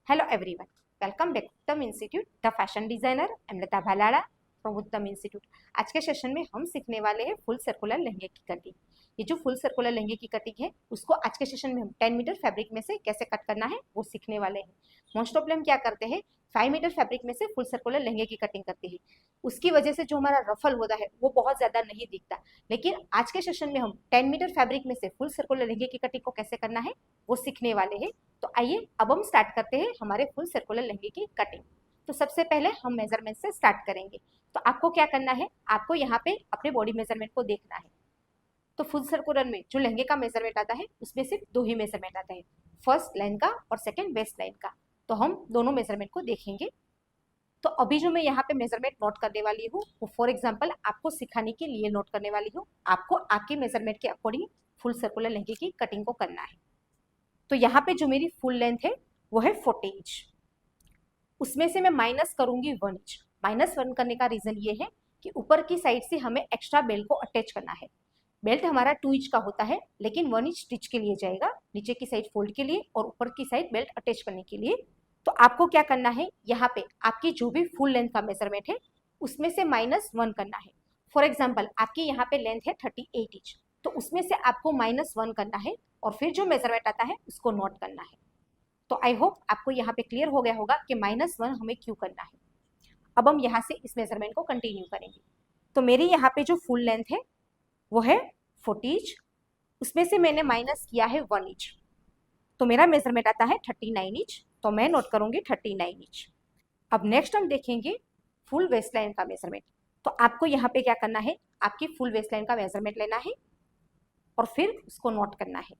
Hello everyone, welcome back to Uttam Institute, the fashion designer Amrita Bhalada from Uttam institute. आज के session में हम सीखने वाले हैं फुल सर्कुलर लहंगे की कटिंग। ये जो फुल सर्कुलर लहंगे की कटिंग है उसको आज के सेशन में हम 10 मीटर फैब्रिक में से कैसे कट करना है वो सीखने वाले हैं। मोस्ट ऑफ हम क्या करते हैं 5 मीटर फैब्रिक में से फुल सर्कुलर लहंगे की कटिंग करते हैं। उसकी वजह से जो हमारा रफल होता है वो बहुत ज्यादा नहीं दिखता, लेकिन आज के सेशन में हम 10 मीटर फैब्रिक में से फुल सर्कुलर लहंगे की कटिंग को कैसे करना है वो सीखने वाले हैं। तो आइए अब हम स्टार्ट करते हैं हमारे फुल सर्कुलर लहंगे की कटिंग। तो सबसे पहले हम मेजरमेंट से स्टार्ट करेंगे। तो आपको क्या करना है, आपको यहाँ पे अपने बॉडी मेजरमेंट को देखना है। तो फुल सर्कुलर में जो लहंगे का मेजरमेंट आता है उसमें सिर्फ 2 ही मेजरमेंट आता है, फर्स्ट लाइन का और सेकंड वेस्ट लाइन का। तो हम दोनों मेजरमेंट को देखेंगे। तो अभी जो मैं यहाँ पे मेजरमेंट नोट करने वाली हूँ वो फॉर एग्जाम्पल आपको सिखाने के लिए नोट करने वाली हूँ। आपको आपके मेजरमेंट के अकॉर्डिंग फुल सर्कुलर लहंगे की कटिंग को करना है। तो यहाँ पे जो मेरी फुल लेंथ है वो है 40 इंच, उसमें से मैं माइनस करूंगी 1 इंच। -1 करने का रीजन ये है कि ऊपर की साइड से हमें एक्स्ट्रा बेल्ट को अटैच करना है। बेल्ट हमारा 2 इंच का होता है, लेकिन 1 इंच स्टिच के लिए जाएगा, नीचे की साइड फोल्ड के लिए और ऊपर की साइड बेल्ट अटैच करने के लिए। तो आपको क्या करना है, यहाँ पे आपकी जो भी फुल लेंथ का मेजरमेंट है उसमें से -1 करना है। फॉर एग्जाम्पल आपकी यहाँ पे लेंथ है 38 इंच, तो उसमें से आपको -1 करना है और फिर जो मेजरमेंट आता है उसको नोट करना है। तो आई होप आपको यहाँ पे क्लियर हो गया होगा कि -1 हमें क्यों करना है। अब हम यहाँ से इस मेजरमेंट को कंटिन्यू करेंगे। तो मेरी यहाँ पे जो फुल लेंथ है वो है 40 इंच, उसमें से मैंने माइनस किया है 1 इंच, तो मेरा मेजरमेंट आता है 39 इंच। तो मैं नोट करूंगी 39 इंच। अब नेक्स्ट हम देखेंगे फुल वेस्ट लाइन का मेजरमेंट। तो आपको यहाँ पे क्या करना है, आपकी फुल वेस्ट लाइन का मेजरमेंट लेना है और फिर उसको नोट करना है।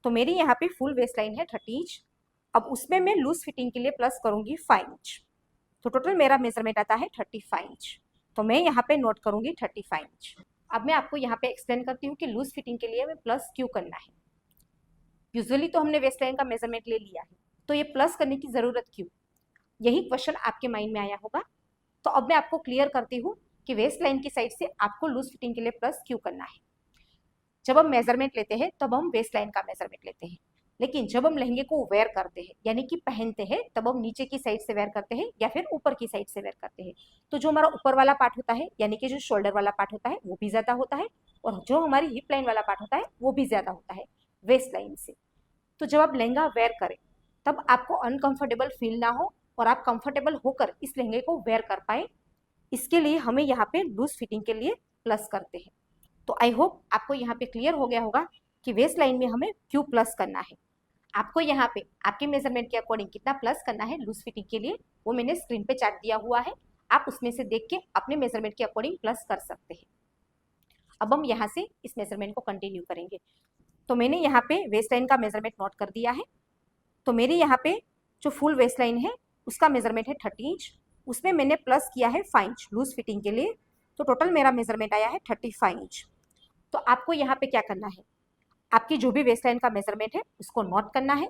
तो मेरी यहाँ पे फुल वेस्ट लाइन है 30 इंच। अब उसमें मैं लूज फिटिंग के लिए प्लस करूंगी 5 इंच, तो टोटल मेरा मेजरमेंट आता है 35 इंच। तो मैं यहाँ पे नोट करूंगी 35 इंच। अब मैं आपको यहाँ पे एक्सप्लेन करती हूँ कि लूज फिटिंग के लिए हमें प्लस क्यों करना है। यूजुअली तो हमने वेस्ट लाइन का मेजरमेंट ले लिया है, तो ये प्लस करने की जरूरत क्यों, यही क्वेश्चन आपके माइंड में आया होगा। तो अब मैं आपको क्लियर करती हूँ कि वेस्ट लाइन की साइड से आपको लूज फिटिंग के लिए प्लस क्यों करना है। जब हम मेजरमेंट लेते हैं तब हम वेस्ट लाइन का मेजरमेंट लेते हैं, लेकिन जब हम लहंगे को वेयर करते हैं यानी कि पहनते हैं तब हम नीचे की साइड से वेयर करते हैं या फिर ऊपर की साइड से वेयर करते हैं। तो जो हमारा ऊपर वाला पार्ट होता है यानी कि जो शोल्डर वाला पार्ट होता है वो भी ज्यादा होता है, और जो हमारी हिप लाइन वाला पार्ट होता है वो भी ज्यादा होता है वेस्ट लाइन से। तो जब आप लहंगा वेयर करें तब आपको अनकंफर्टेबल फील ना हो और आप कंफर्टेबल होकर इस लहंगे को वेयर कर पाए, इसके लिए हमें यहाँ पे लूज फिटिंग के लिए प्लस करते हैं। तो आई होप आपको यहाँ पे क्लियर हो गया होगा कि वेस्ट लाइन में हमें क्यों प्लस करना है। आपको यहाँ पे आपके मेजरमेंट के अकॉर्डिंग कितना प्लस करना है लूज फिटिंग के लिए वो मैंने स्क्रीन पे चार्ट दिया हुआ है, आप उसमें से देख के अपने मेजरमेंट के अकॉर्डिंग प्लस कर सकते हैं। अब हम यहाँ से इस मेजरमेंट को कंटिन्यू करेंगे। तो मैंने यहाँ पे वेस्ट लाइन का मेजरमेंट नोट कर दिया है। तो मेरी यहाँ पे जो फुल वेस्ट लाइन है उसका मेजरमेंट है 30 इंच, उसमें मैंने प्लस किया है 5 इंच लूज फिटिंग के लिए, तो टोटल मेरा मेजरमेंट आया है 35 इंच। तो आपको यहाँ पे क्या करना है, आपकी जो भी वेस्ट लाइन का मेजरमेंट है उसको नोट करना है,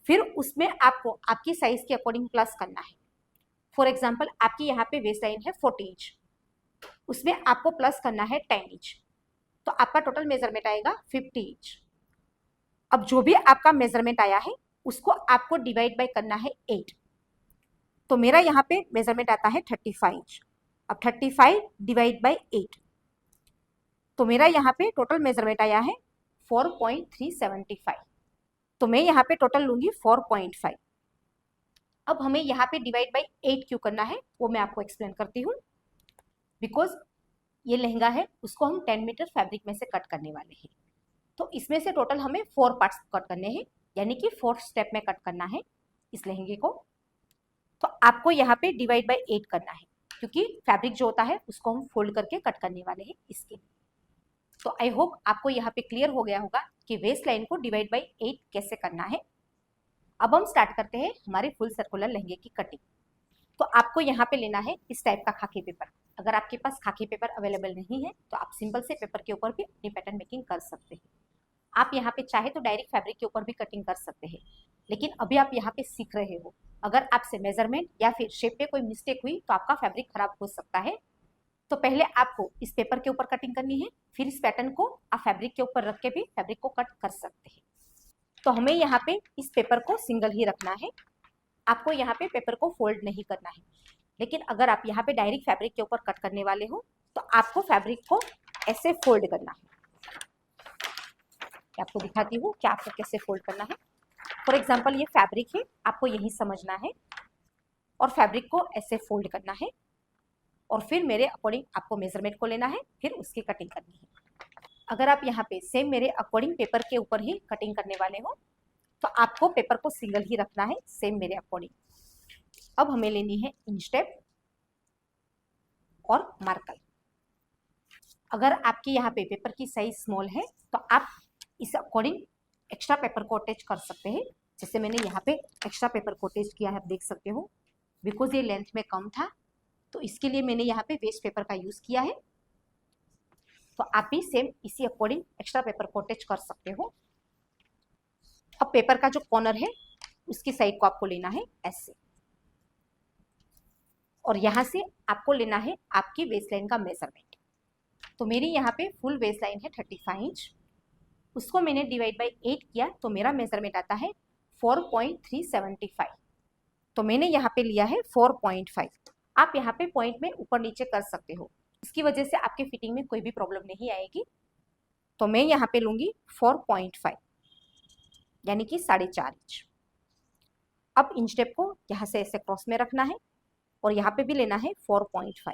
फिर उसमें आपको आपकी साइज के अकॉर्डिंग प्लस करना है। फॉर एग्जाम्पल आपकी यहाँ पे वेस्ट लाइन है 40 इंच, उसमें आपको प्लस करना है 10 इंच, तो आपका टोटल मेजरमेंट आएगा 50 इंच। अब जो भी आपका मेजरमेंट आया है उसको आपको डिवाइड बाय करना है 8। तो मेरा यहाँ पे मेजरमेंट आता है 35 इंच। अब 35 डिवाइड बाय 8, तो मेरा यहाँ पे टोटल मेजरमेंट आया है 4.375। तो मैं यहाँ पे टोटल लूंगी 4.5। अब हमें यहाँ पे डिवाइड बाय 8 क्यों करना है वो मैं आपको एक्सप्लेन करती हूँ। बिकॉज ये लहंगा है उसको हम 10 मीटर फैब्रिक में से कट करने वाले हैं, तो इसमें से टोटल हमें 4 पार्ट्स कट करने हैं, यानी कि 4 स्टेप में कट करना है इस लहंगे को। तो आपको यहाँ पे डिवाइड बाय 8 करना है, क्योंकि फैब्रिक जो होता है उसको हम फोल्ड करके कट करने वाले हैं इसके। तो आई होप आपको यहाँ पे क्लियर हो गया होगा कि वेस्ट लाइन को डिवाइड बाय 8 कैसे करना है। अब हम स्टार्ट करते हैं हमारे फुल सर्कुलर लहंगे की कटिंग। तो आपको यहाँ पे लेना है इस टाइप का खाकी पेपर। अगर आपके पास खाकी पेपर अवेलेबल नहीं है तो आप सिंपल से पेपर के ऊपर भी अपनी पैटर्न मेकिंग कर सकते हैं। आप यहाँ पे चाहे तो डायरेक्ट फैब्रिक के ऊपर भी कटिंग कर सकते हैं, लेकिन अभी आप यहाँ पे सीख रहे हो, अगर आपसे मेजरमेंट या फिर शेप पे कोई मिस्टेक हुई तो आपका फैब्रिक खराब हो सकता है। तो पहले आपको इस पेपर के ऊपर कटिंग करनी है, फिर इस पैटर्न को आप फैब्रिक के ऊपर रख के भी फैब्रिक को कट कर सकते हैं। तो हमें यहाँ पे इस पेपर को सिंगल ही रखना है, आपको यहाँ पे पेपर को फोल्ड नहीं करना है। लेकिन अगर आप यहाँ पे डायरेक्ट फैब्रिक के ऊपर कट करने वाले हो तो आपको फैब्रिक को ऐसे फोल्ड करना है। मैं आपको दिखाती हूँ कि आपको कैसे फोल्ड करना है। फॉर एग्जाम्पल ये फैब्रिक है, आपको यही समझना है और फैब्रिक को ऐसे फोल्ड करना है और फिर मेरे अकॉर्डिंग आपको मेजरमेंट को लेना है, फिर उसकी कटिंग करनी है। अगर आप यहाँ पे सेम मेरे अकॉर्डिंग पेपर के ऊपर ही कटिंग करने वाले हो तो आपको पेपर को सिंगल ही रखना है, सेम मेरे अकॉर्डिंग। अब हमें लेनी है इंच टेप और मार्कर। अगर आपकी यहाँ पे पेपर की साइज स्मॉल है तो आप इस अकॉर्डिंग एक्स्ट्रा पेपर को अटैच कर सकते हैं। जैसे मैंने यहाँ पे एक्स्ट्रा पेपर को अटैच किया है, आप देख सकते हो। बिकॉज ये लेंथ में कम था तो इसके लिए मैंने यहाँ पे वेस्ट पेपर का यूज किया है। तो आप भी सेम इसी अकॉर्डिंग एक्स्ट्रा पेपर को अटैच कर सकते हो। अब पेपर का जो कॉर्नर है उसकी साइड को आपको लेना है ऐसे, और यहाँ से आपको लेना है आपकी वेस्ट लाइन का मेजरमेंट। तो मेरी यहाँ पे फुल वेस्ट लाइन है 35 इंच, उसको मैंने डिवाइड बाई 8 किया तो मेरा मेजरमेंट आता है 4.375। तो मैंने यहाँ पे लिया है 4.5। आप यहाँ पे पॉइंट में ऊपर नीचे कर सकते हो, इसकी वजह से आपके फिटिंग में कोई भी प्रॉब्लम नहीं आएगी। तो मैं यहाँ पे लूंगी 4.5 यानी कि 4.5 इंच। अब इंच टेप को यहाँ से ऐसे क्रॉस में रखना है और यहाँ पे भी लेना है 4.5।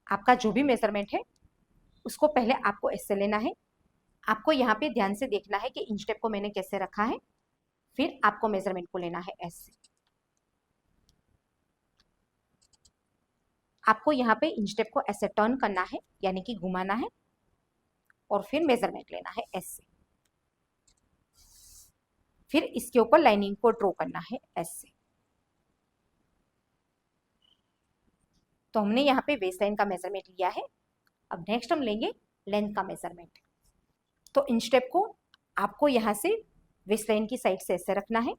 आपका जो भी मेजरमेंट है उसको पहले आपको ऐसे लेना है। आपको यहाँ पे ध्यान से देखना है कि इंच टेप को मैंने कैसे रखा है, फिर आपको मेजरमेंट को लेना है ऐसे। आपको यहाँ पे इंच टेप को ऐसे टर्न करना है यानी कि घुमाना है और फिर मेजरमेंट लेना है ऐसे। फिर इसके ऊपर लाइनिंग को ड्रॉ करना है ऐसे। तो हमने यहाँ पे वेस्ट लाइन का मेजरमेंट लिया है। अब नेक्स्ट हम लेंगे लेंथ का मेजरमेंट। तो इंच टेप को आपको यहाँ से वेस्ट लाइन की साइड से ऐसे रखना है,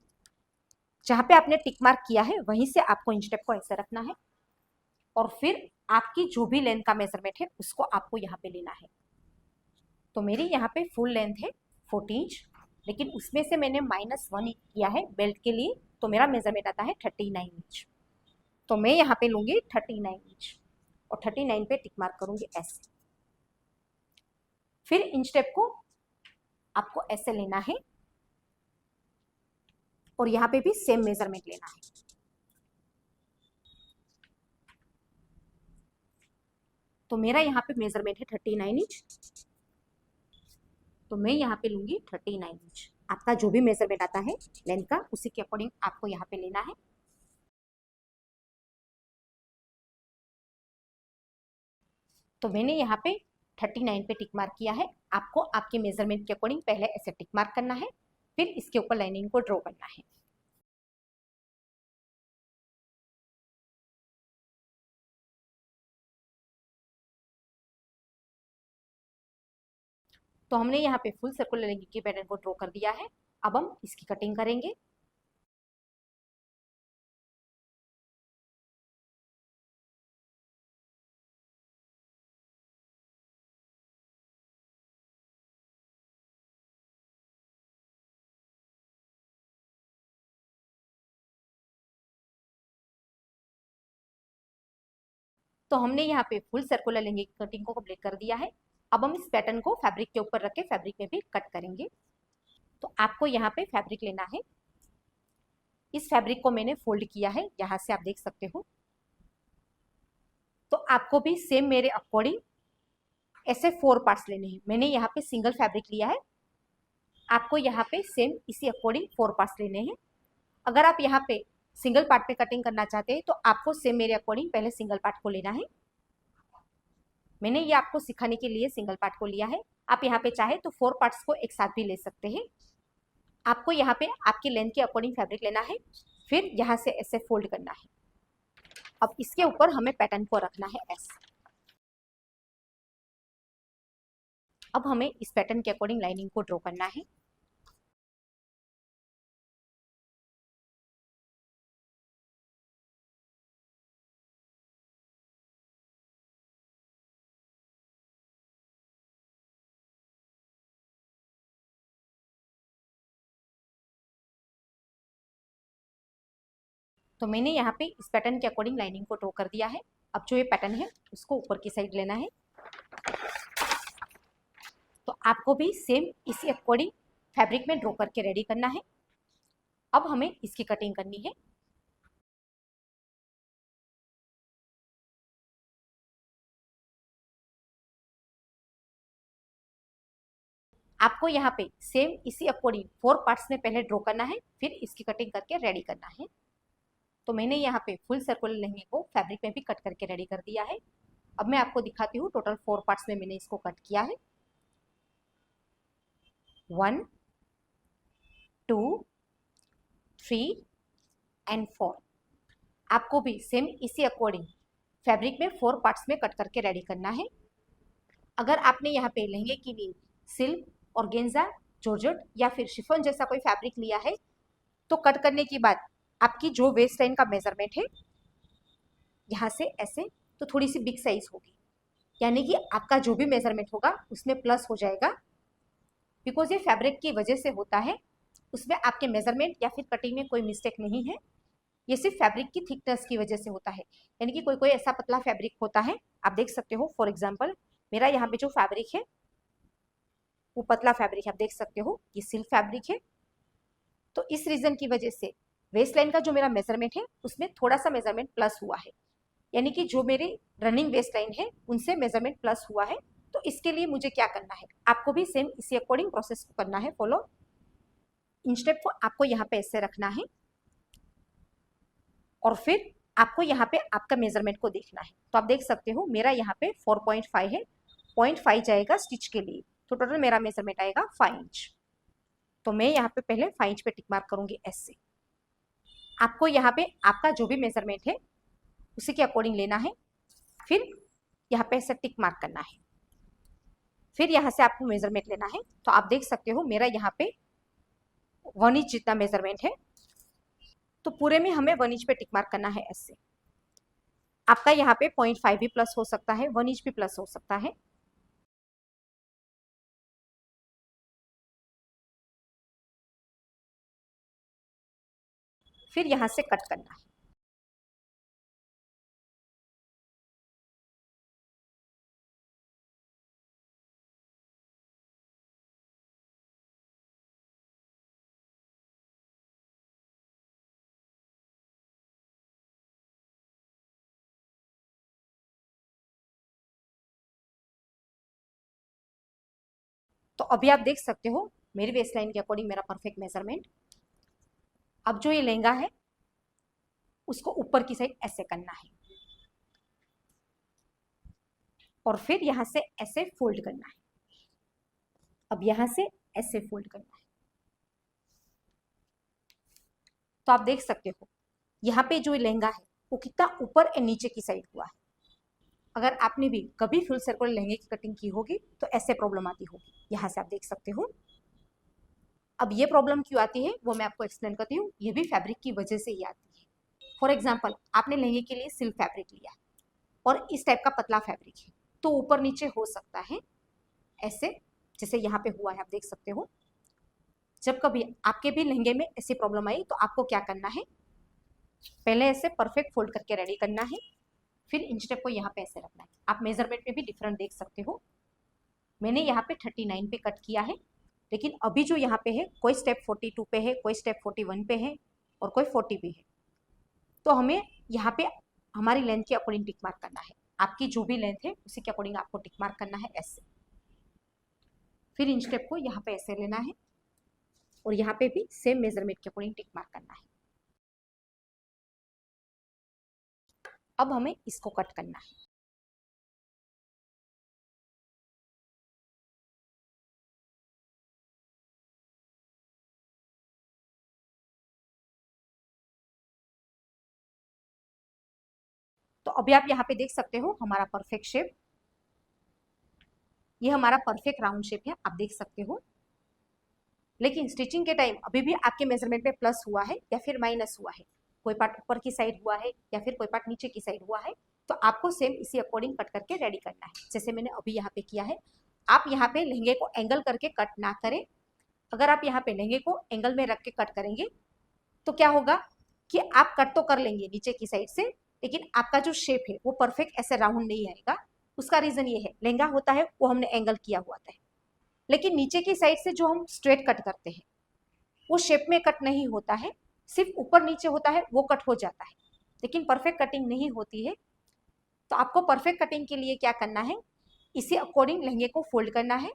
जहां पे आपने टिक मार्क किया है वहीं से आपको इंच टेप को ऐसे रखना है और फिर आपकी जो भी लेंथ का मेजरमेंट है उसको आपको यहाँ पे लेना है। तो मेरी यहाँ पे फुल लेंथ है 40 इंच, लेकिन उसमें से मैंने -1 किया है बेल्ट के लिए, तो मेरा मेजरमेंट आता है 39 इंच। तो मैं यहाँ पे लूंगी 39 इंच और 39 पे टिक मार्क करूंगी ऐसे। फिर इंच टेप को आपको ऐसे लेना है और यहाँ पे भी सेम मेजरमेंट लेना है। तो मेरा यहाँ पे मेजरमेंट है 39 इंच, तो मैं यहाँ पे लूंगी 39 इंच। आपका जो भी मेजरमेंट आता है लेंथ का उसी के अकॉर्डिंग आपको यहाँ पे लेना है। तो मैंने यहाँ पे 39 पे टिक मार्क किया है। आपको आपके मेजरमेंट के अकॉर्डिंग पहले ऐसे टिक मार्क करना है, फिर इसके ऊपर लाइनिंग को ड्रॉ करना है। तो हमने यहाँ पे फुल सर्कुलर लेंगे की पैटर्न को ड्रॉ कर दिया है। अब हम इसकी कटिंग करेंगे। तो हमने यहाँ पे फुल सर्कुलर लेंगे की कटिंग को कंप्लीट कर दिया है। अब हम इस पैटर्न को फैब्रिक के ऊपर रख के फैब्रिक में भी कट करेंगे। तो आपको यहाँ पे फैब्रिक लेना है। इस फैब्रिक को मैंने फोल्ड किया है, यहाँ से आप देख सकते हो। तो आपको भी सेम मेरे अकॉर्डिंग ऐसे 4 पार्ट्स लेने हैं। मैंने यहाँ पे सिंगल फैब्रिक लिया है, आपको यहाँ पे सेम इसी अकॉर्डिंग 4 पार्ट्स लेने हैं। अगर आप यहाँ पे सिंगल पार्ट पे कटिंग करना चाहते हैं तो आपको सेम मेरे अकॉर्डिंग पहले सिंगल पार्ट को लेना है। मैंने ये आपको सिखाने के लिए सिंगल पार्ट को लिया है। आप यहाँ पे चाहे तो 4 पार्ट्स को एक साथ भी ले सकते हैं। आपको यहाँ पे आपकी लेंथ के अकॉर्डिंग फैब्रिक लेना है, फिर यहाँ से ऐसे फोल्ड करना है। अब इसके ऊपर हमें पैटर्न को रखना है ऐसे। अब हमें इस पैटर्न के अकॉर्डिंग लाइनिंग को ड्रॉ करना है। तो मैंने यहाँ पे इस पैटर्न के अकॉर्डिंग लाइनिंग को ड्रॉ कर दिया है। अब जो ये पैटर्न है उसको ऊपर की साइड लेना है। तो आपको भी सेम इसी अकॉर्डिंग फैब्रिक में ड्रॉ करके रेडी करना है। अब हमें इसकी कटिंग करनी है। आपको यहाँ पे सेम इसी अकॉर्डिंग 4 पार्ट्स में पहले ड्रॉ करना है, फिर इसकी कटिंग करके रेडी करना है। तो मैंने यहाँ पे फुल सर्कुलर लहंगे को फैब्रिक में भी कट करके रेडी कर दिया है। अब मैं आपको दिखाती हूँ टोटल 4 पार्ट्स में मैंने इसको कट किया है। 1 2 3 एंड 4। आपको भी सेम इसी अकॉर्डिंग फैब्रिक में 4 पार्ट्स में कट करके रेडी करना है। अगर आपने यहाँ पे लहंगे के लिए सिल्क, ऑर्गेन्जा, जॉर्जेट या फिर शिफॉन जैसा कोई फैब्रिक लिया है तो कट करने के बाद आपकी जो वेस्ट लाइन का मेजरमेंट है यहाँ से ऐसे तो थोड़ी सी बिग साइज होगी, यानी कि आपका जो भी मेजरमेंट होगा उसमें प्लस हो जाएगा। बिकॉज ये फैब्रिक की वजह से होता है, उसमें आपके मेजरमेंट या फिर कटिंग में कोई मिस्टेक नहीं है। ये सिर्फ फैब्रिक की थिकनेस की वजह से होता है, यानी कि कोई कोई ऐसा पतला फैब्रिक होता है, आप देख सकते हो। फॉर एग्जाम्पल मेरा यहाँ पे जो फैब्रिक है वो पतला फैब्रिक है, आप देख सकते हो ये सिल्क फैब्रिक है। तो इस रीजन की वजह से वेस्ट लाइन का जो मेरा मेजरमेंट है उसमें थोड़ा सा मेजरमेंट प्लस हुआ है, यानी कि जो मेरी रनिंग वेस्ट लाइन है उनसे मेजरमेंट प्लस हुआ है। तो इसके लिए मुझे क्या करना है, आपको भी सेम इसी अकॉर्डिंग प्रोसेस को करना है फॉलो। इन स्टेप को आपको यहाँ पे ऐसे रखना है और फिर आपको यहाँ पे आपका मेजरमेंट को देखना है। तो आप देख सकते हो मेरा यहाँ पे 4.5 है, 0.5 जाएगा स्टिच के लिए, तो टोटल मेरा मेजरमेंट आएगा 5 इंच। तो मैं यहाँ पे पहले 5 इंच पे टिक मार्क करूंगी ऐसे। आपको यहाँ पे आपका जो भी मेजरमेंट है उसी के अकॉर्डिंग लेना है, फिर यहाँ पे ऐसे टिक मार्क करना है, फिर यहाँ से आपको मेजरमेंट लेना है। तो आप देख सकते हो मेरा यहाँ पे 1 इंच जितना मेजरमेंट है, तो पूरे में हमें 1 इंच पे टिक मार्क करना है ऐसे। आपका यहाँ पे 0.5 भी प्लस हो सकता है, 1 इंच भी प्लस हो सकता है। फिर यहाँ से कट करना है। तो अभी आप देख सकते हो मेरी वेस्ट लाइन के अकॉर्डिंग मेरा परफेक्ट मेजरमेंट। अब जो ये लहंगा है उसको ऊपर की साइड ऐसे करना है और फिर यहाँ से ऐसे फोल्ड करना है। अब यहाँ से ऐसे फोल्ड करना है। तो आप देख सकते हो यहाँ पे जो लहंगा है वो कितना ऊपर और नीचे की साइड हुआ है। अगर आपने भी कभी फुल सर्कुलर लहंगे की कटिंग की होगी तो ऐसे प्रॉब्लम आती होगी, यहाँ से आप देख सकते हो। अब ये प्रॉब्लम क्यों आती है वो मैं आपको एक्सप्लेन करती हूँ। ये भी फैब्रिक की वजह से ही आती है। फॉर एग्जाम्पल आपने लहंगे के लिए सिल्क फैब्रिक लिया और इस टाइप का पतला फैब्रिक है, तो ऊपर नीचे हो सकता है ऐसे, जैसे यहाँ पे हुआ है आप देख सकते हो। जब कभी आपके भी लहंगे में ऐसी प्रॉब्लम आई तो आपको क्या करना है, पहले ऐसे परफेक्ट फोल्ड करके रेडी करना है, फिर इन स्टेप को यहाँ पे ऐसे रखना है। आप मेजरमेंट में भी डिफरेंट देख सकते हो। मैंने यहाँ पे 39 पे कट किया है, लेकिन अभी जो यहाँ पे है कोई स्टेप 42 पे है, कोई स्टेप 41 पे है और कोई 40 पे है। तो हमें यहाँ पे हमारी लेंथ के अकॉर्डिंग टिक मार्क करना है। आपकी जो भी लेंथ है उसी के अकॉर्डिंग आपको टिक मार्क करना है ऐसे। फिर इन स्टेप को यहाँ पे ऐसे लेना है और यहाँ पे भी सेम मेजरमेंट के अकॉर्डिंग टिक मार्क करना है। अब हमें इसको कट करना है। तो अभी आप यहाँ पे देख सकते हो हमारा परफेक्ट शेप, ये हमारा परफेक्ट राउंड शेप है, आप देख सकते हो। लेकिन स्टिचिंग के टाइम अभी भी आपके मेजरमेंट में प्लस हुआ है या फिर माइनस हुआ है, कोई पार्ट ऊपर की साइड हुआ है या फिर कोई पार्ट नीचे की साइड हुआ है, तो आपको सेम इसी अकॉर्डिंग कट करके रेडी करना है, जैसे मैंने अभी यहाँ पे किया है। आप यहाँ पे लहंगे को एंगल करके कट ना करें। अगर आप यहाँ पे लहंगे को एंगल में रख के कट करेंगे तो क्या होगा कि आप कट तो कर लेंगे नीचे की साइड से, लेकिन आपका जो शेप है वो परफेक्ट ऐसे राउंड नहीं आएगा। उसका रीजन ये है, लहंगा होता है वो हमने एंगल किया हुआ था, लेकिन नीचे की साइड से जो हम स्ट्रेट कट करते हैं वो शेप में कट नहीं होता है, सिर्फ ऊपर नीचे होता है, वो कट हो जाता है, लेकिन परफेक्ट कटिंग नहीं होती है। तो आपको परफेक्ट कटिंग के लिए क्या करना है, इसी अकॉर्डिंग लहंगे को फोल्ड करना है,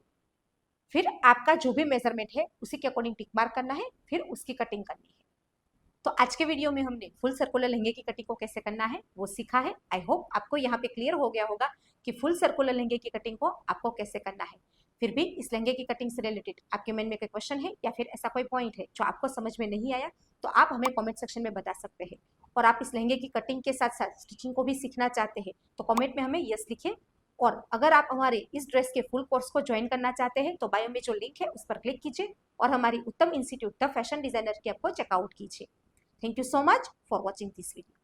फिर आपका जो भी मेजरमेंट है उसी के अकॉर्डिंग टिक मार्क करना है, फिर उसकी कटिंग करनी है। तो आज के वीडियो में हमने फुल सर्कुलर लहंगे की कटिंग को कैसे करना है वो सीखा है। आई होप आपको यहाँ पे क्लियर हो गया होगा कि फुल सर्कुलर लहंगे की कटिंग को आपको कैसे करना है। फिर भी इस लहंगे की कटिंग से रिलेटेड आपके मन में कोई क्वेश्चन है या फिर ऐसा कोई पॉइंट है जो आपको समझ में नहीं आया, तो आप हमें कमेंट सेक्शन में बता सकते हैं। और आप इस लहंगे की कटिंग के साथ साथ स्टिचिंग को भी सीखना चाहते हैं तो कमेंट में हमें यस लिखें। और अगर आप हमारे इस ड्रेस के फुल कोर्स को ज्वाइन करना चाहते हैं तो बायो में जो लिंक है उस पर क्लिक कीजिए और हमारी उत्तम इंस्टीट्यूट द फैशन डिजाइनर की ऐप को चेकआउट कीजिए। Thank you so much for watching this video.